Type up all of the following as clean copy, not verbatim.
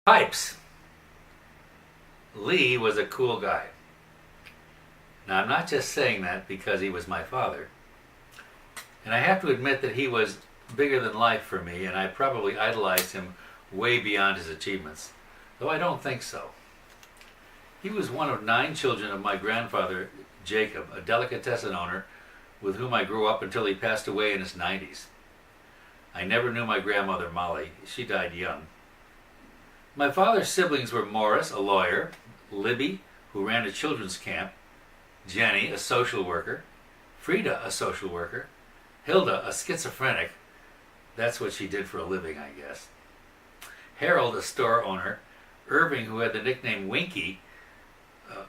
Pipes. Lee was a cool guy. Now, I'm not just saying that because he was my father. And I have to admit that he was bigger than life for me, and I probably idolized him way beyond his achievements, though I don't think so. He was one of 9 children of my grandfather, Jacob, a delicatessen owner with whom I grew up until he passed away in his 90s. I never knew my grandmother, Molly. She died young. My father's siblings were Morris, a lawyer, Libby, who ran a children's camp, Jenny, a social worker, Frida, a social worker, Hilda, a schizophrenic. That's what she did for a living, I guess. Harold, a store owner, Irving, who had the nickname Winky,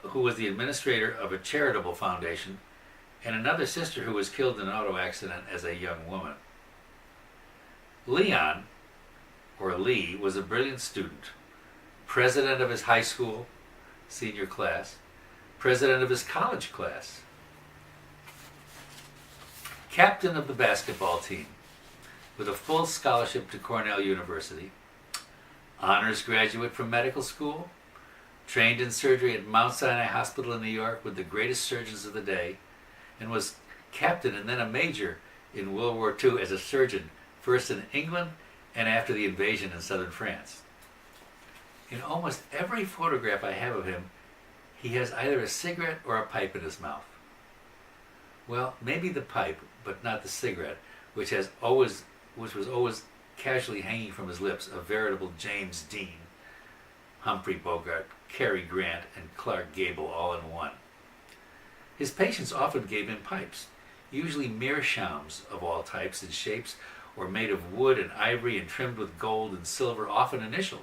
who was the administrator of a charitable foundation, and another sister who was killed in an auto accident as a young woman. Leon, or Lee, was a brilliant student, president of his high school, senior class, president of his college class, captain of the basketball team, with a full scholarship to Cornell University, honors graduate from medical school, trained in surgery at Mount Sinai Hospital in New York with the greatest surgeons of the day, and was captain and then a major in World War II as a surgeon, first in England and after the invasion in southern France. In almost every photograph I have of him, he has either a cigarette or a pipe in his mouth. Well, maybe the pipe, but not the cigarette, which was always casually hanging from his lips, a veritable James Dean, Humphrey Bogart, Cary Grant, and Clark Gable all in one. His patients often gave him pipes, usually meerschaums of all types and shapes, or made of wood and ivory and trimmed with gold and silver, often initialed.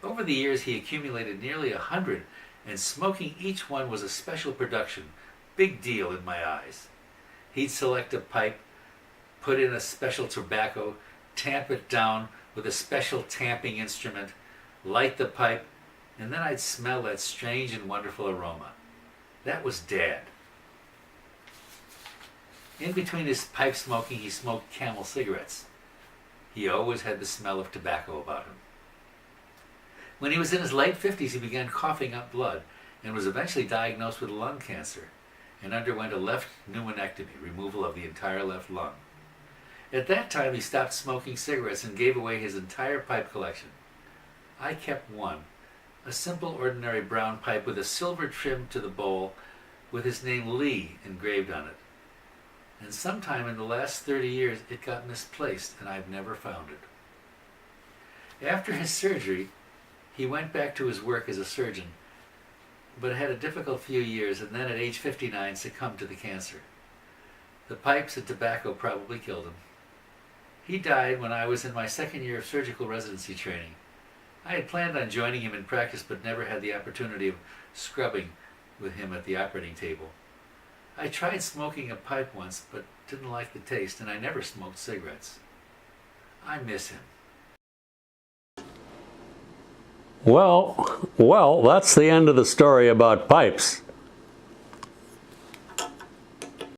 Over the years he accumulated nearly 100, and smoking each one was a special production, big deal in my eyes. He'd select a pipe, put in a special tobacco, tamp it down with a special tamping instrument, light the pipe, and then I'd smell that strange and wonderful aroma. That was Dad. In between his pipe smoking, he smoked Camel cigarettes. He always had the smell of tobacco about him. When he was in his late 50s, he began coughing up blood and was eventually diagnosed with lung cancer and underwent a left pneumonectomy, removal of the entire left lung. At that time, he stopped smoking cigarettes and gave away his entire pipe collection. I kept one, a simple ordinary brown pipe with a silver trim to the bowl with his name Lee engraved on it. And sometime in the last 30 years, it got misplaced, and I've never found it. After his surgery, he went back to his work as a surgeon, but had a difficult few years, and then at age 59 succumbed to the cancer. The pipes and tobacco probably killed him. He died when I was in my second year of surgical residency training. I had planned on joining him in practice, but never had the opportunity of scrubbing with him at the operating table. I tried smoking a pipe once, but didn't like the taste, and I never smoked cigarettes. I miss him. Well, that's the end of the story about pipes.